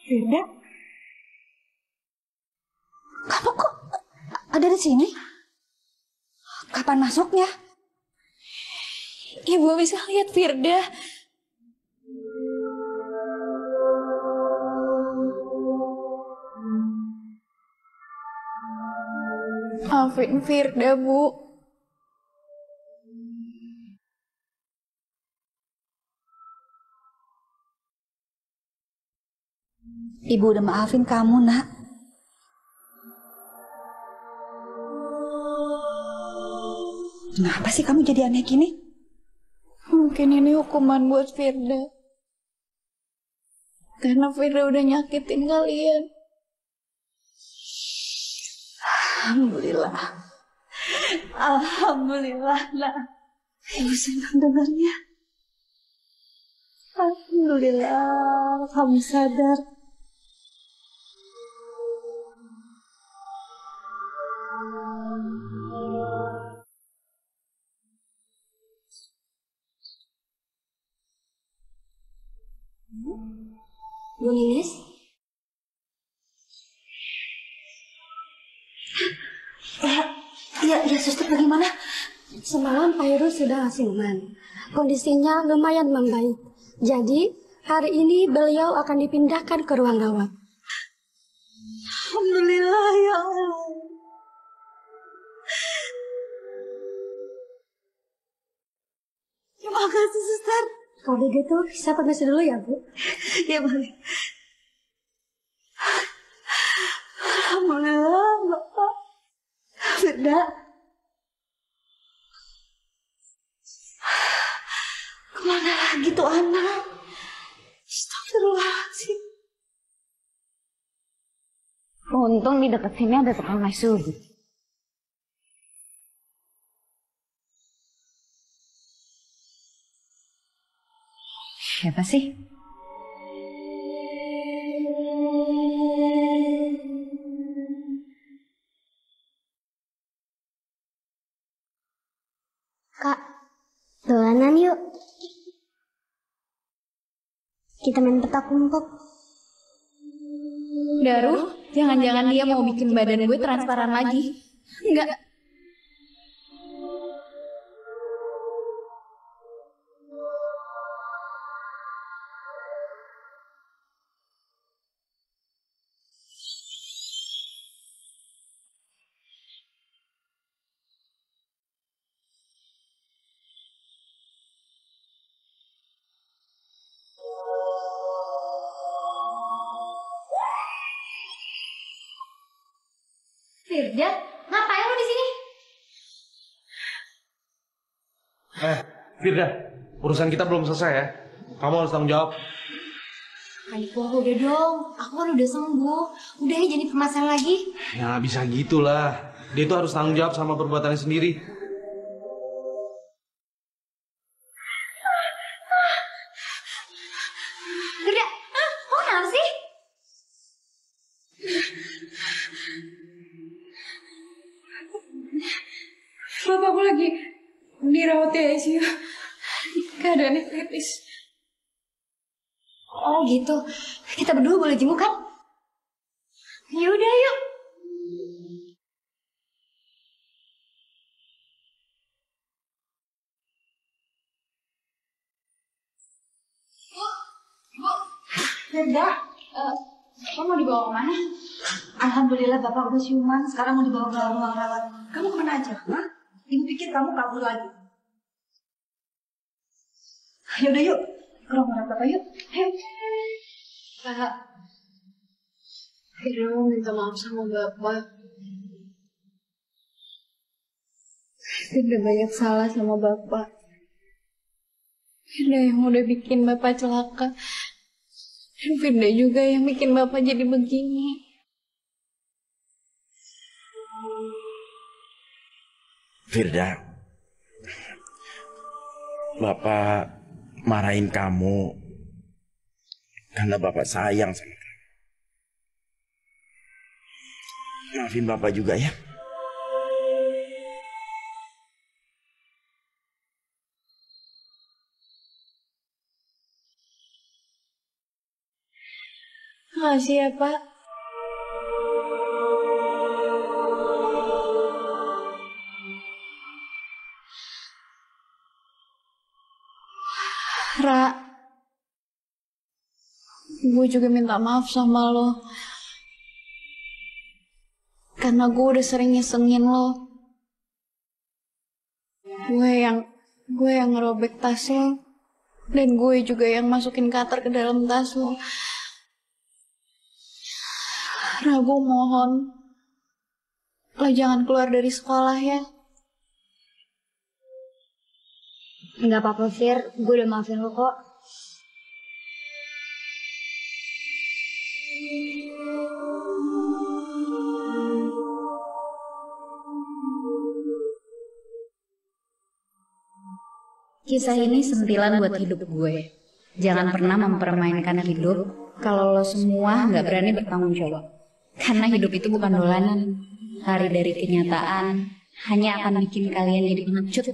Firda? Kamu kok ada di sini? Kapan masuknya? Ibu bisa lihat Firda. Maafin Firda, Bu. Ibu udah maafin kamu, Nak. Kenapa sih kamu jadi aneh gini? Mungkin ini hukuman buat Firda. Karena Firda udah nyakitin kalian. Alhamdulillah. Alhamdulillah, Nak. Ibu senang dengarnya. Alhamdulillah, kamu sadar. Bu Ninis? Ya, suster bagaimana? Semalam Pak Heru sudah siuman. Kondisinya lumayan membaik. Jadi, hari ini beliau akan dipindahkan ke ruang rawat. Alhamdulillah, ya Allah. Terima kasih, suster. Kalau begitu, saya permisi dulu ya, Bu. Ya, boleh. Alhamdulillah, Bapak. Firda. Kemana lagi tuh anak? Astagfirullahaladzim. Untung di dekat sini ada tukang maisubi. Siapa sih? Kak, dolanan yuk. Kita main petak umpet. Daru, jangan-jangan dia mau bikin badan gue transparan lagi. Enggak. Firda, ngapain lu di sini? Firda, urusan kita belum selesai ya. Kamu harus tanggung jawab. Kaniko, udah dong. Aku kan udah sembuh. Udah ya, jadi permasalahan lagi. Ya nggak bisa gitulah. Dia itu harus tanggung jawab sama perbuatannya sendiri. Bapakku lagi dirawat di ICU. Keadaannya kritis. Oh gitu. Kita berdua boleh jenguk kan? Yaudah yuk. Firda, kamu mau dibawa kemana? Alhamdulillah bapak udah siuman. Sekarang mau dibawa ke ruang rawat. Kamu kemana aja? Hah? Ibu pikir kamu kabur lagi. Yaudah yuk. Ke ruang rawat bapak yuk. Ayo. Kak, Firda mau minta maaf sama bapak. Firda banyak salah sama bapak. Firda yang udah bikin bapak celaka. Dan Firda juga yang bikin bapak jadi begini. Firda, Bapak marahin kamu karena Bapak sayang sama kamu. Maafin Bapak juga ya. Makasih ya, Pak. Ra, gue juga minta maaf sama lo. Karena gue udah sering nyesengin lo. Gue yang ngerobek tas lo. Dan gue juga yang masukin cutter ke dalam tas lo. Ra, gue mohon, lo jangan keluar dari sekolah ya. Nggak apa-apa, Fir. Gue udah maafin lo kok. Kisah ini sentilan buat hidup gue. Jangan pernah mempermainkan hidup kalau lo semua nggak berani bertanggung jawab. Karena hidup itu bukan dolanan. Lari dari kenyataan hanya akan bikin kalian jadi pengecut.